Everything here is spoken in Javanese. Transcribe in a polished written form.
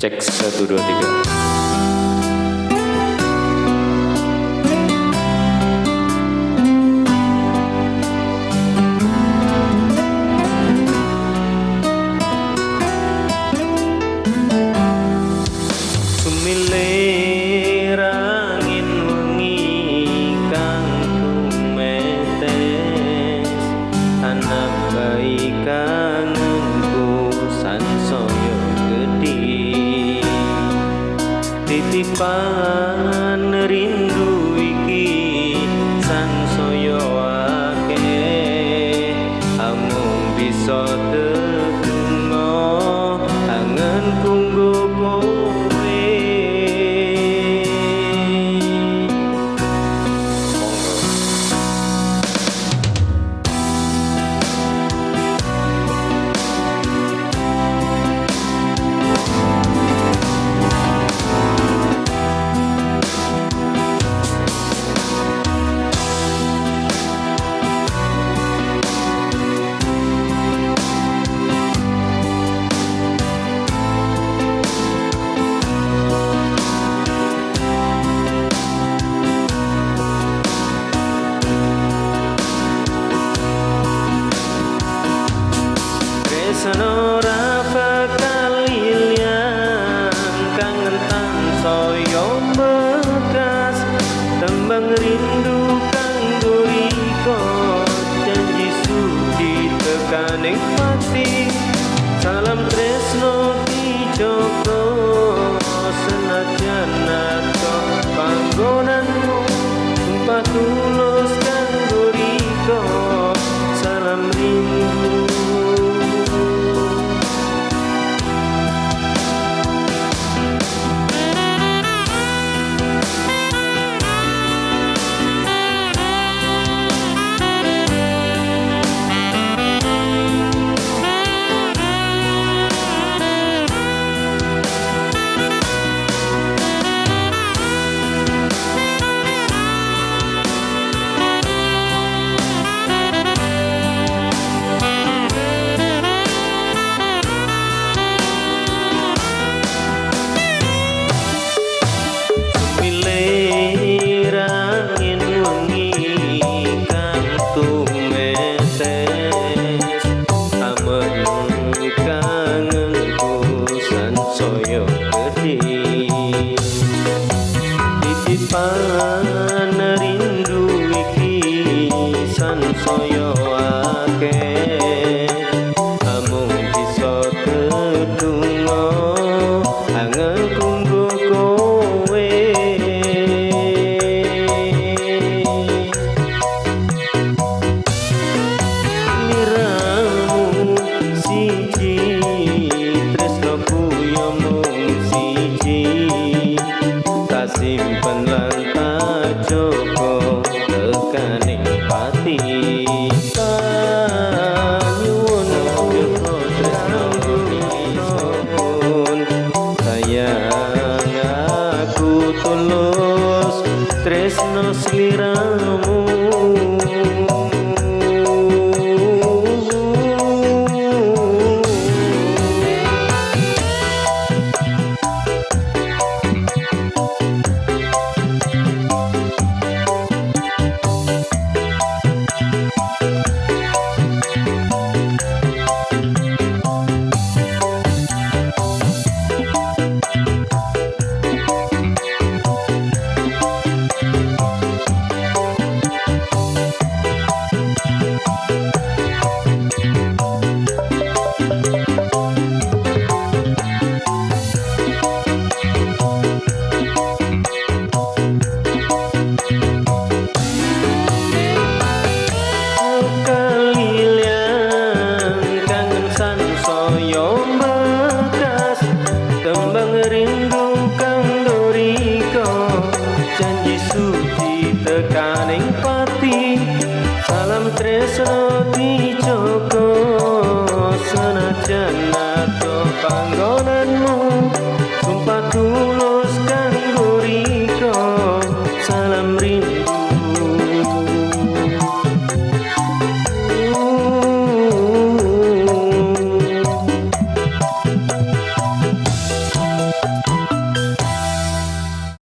Cek 1 2 3. Sumilir angin wengi kang tumetes, anak bayi kangenku sansaya gedhi. Titipan rindu iki sansaya akeh, amung bisa tetunggo angenku nggo kowe. Senora bakal ilang kangen tansaya bekas, tembang rindu kanggo iko janji sudi tekaning pati. Salam tresno dijoko senajan nato panggonanmu, sumpah tulus kanggo iko salam rindu. Titipan rindu iki sansaya akeh, amung bisa tetunggo angenku nggo kowe. Liramu siji, tresnoku yo mung siji, simpen lan tak joko tekaning pati. Nyuwun joko tresno ingsun, sayang aku tulus tresno sliramu. Yo